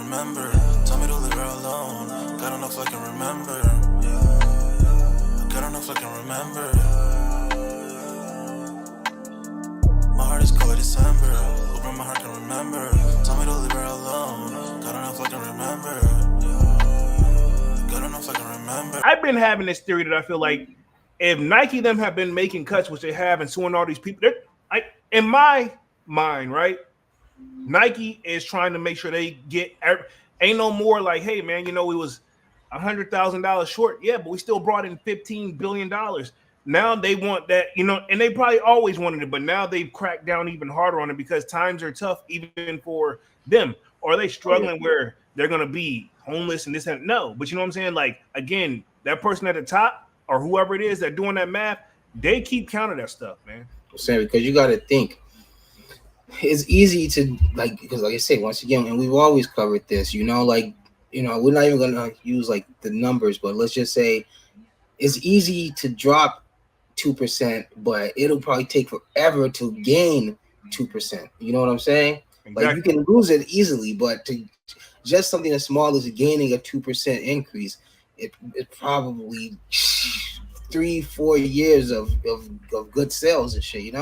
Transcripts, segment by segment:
remember. Tell me to leave her alone. God don't know if I can remember. God don't know if I can remember. My heart is cold like December. Hoping my heart can remember. Tell me to leave her alone. God don't know if I can remember. God don't know if I can remember. I've been having this theory that I feel like if Nike them have been making cuts, which they have, and suing all these people, in my mind, right? Nike is trying to make sure they get ain't no more like, hey man, we was $100,000 short, yeah, but we still brought in $15 billion. Now they want that, and they probably always wanted it, but now they've cracked down even harder on it because times are tough even for them. Or are they struggling where they're gonna be homeless and this and no? But you know what I'm saying? Like again, that person at the top or whoever it is that doing that math, they keep count of that stuff, man. I'm saying because you got to think. It's easy to because like I say once again, and we've always covered this. We're not even gonna use like the numbers, but let's just say it's easy to drop 2%, but it'll probably take forever to gain 2%. You know what I'm saying? Exactly. Like you can lose it easily, but to just something as small as gaining a 2% increase, it probably 3-4 years of good sales and shit.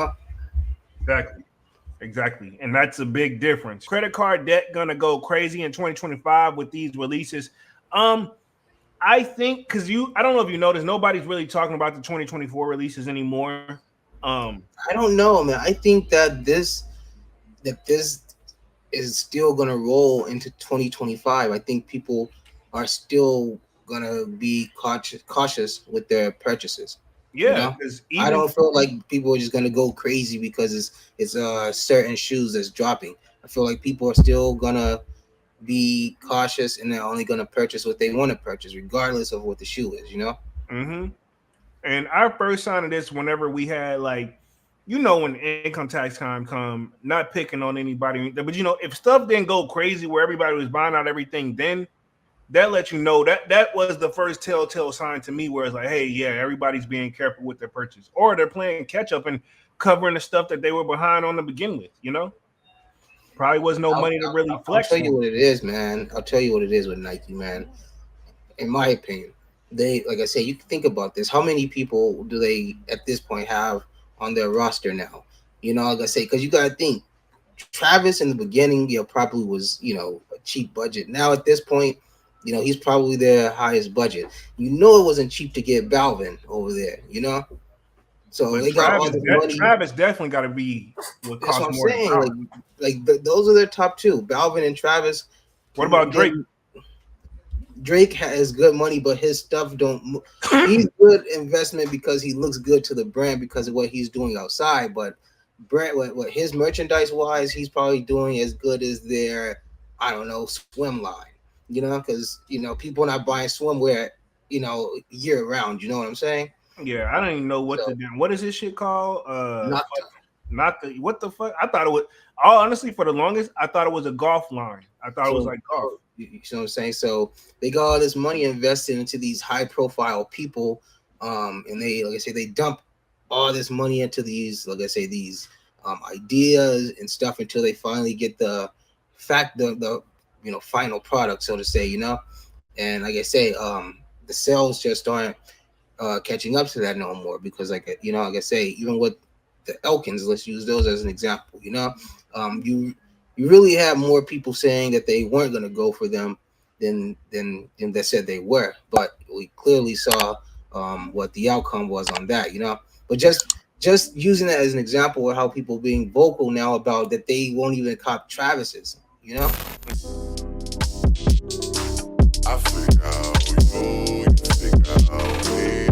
Exactly. And that's a big difference. Credit card debt gonna go crazy in 2025 with these releases. I think because I don't know if you noticed, nobody's really talking about the 2024 releases anymore. I don't know, man. I think that this is still gonna roll into 2025. I think people are still gonna be cautious with their purchases. Yeah, I don't feel like people are just gonna go crazy because it's certain shoes that's dropping. I feel like people are still gonna be cautious and they're only gonna purchase what they want to purchase, regardless of what the shoe is. Mm-hmm. And our first sign of this, whenever we had when income tax time come, not picking on anybody, but if stuff didn't go crazy where everybody was buying out everything, then that lets you know that was the first telltale sign to me where it's like, hey, yeah, everybody's being careful with their purchase, or they're playing catch up and covering the stuff that they were behind on to begin with. Probably was no money to really flex. I'll tell you what it is, man. I'll tell you what it is with Nike, man. In my opinion, they, like I say, you think about this. How many people do they at this point have on their roster now? Like I say, because you gotta think, Travis in the beginning, probably was a cheap budget. Now at this point, he's probably their highest budget. It wasn't cheap to get Balvin over there. So but they got all this money. Travis definitely got to be what costs what I'm more. Saying. Those are their top two, Balvin and Travis. What about Drake? Drake has good money, but his stuff don't. He's good investment because he looks good to the brand because of what he's doing outside. But what his merchandise wise, he's probably doing as good as their, I don't know, swim line. Because people are not buying swimwear, year round. You know what I'm saying? Yeah, I don't even know what to do. What is this shit called? Not the what the fuck? I thought it was. Honestly, for the longest, I thought it was a golf line. I thought it was like golf. You know what I'm saying? So they got all this money invested into these high profile people, and they, like I say, they dump all this money into these, like I say, these ideas and stuff until they finally get the final product, so to say. And like I say, the sales just aren't catching up to that no more because, like I say, even with the Elkins, let's use those as an example. You really have more people saying that they weren't going to go for them than that said they were. But we clearly saw what the outcome was on that. But just using that as an example of how people being vocal now about that they won't even cop Travis's. I figure out we go, you figure out we.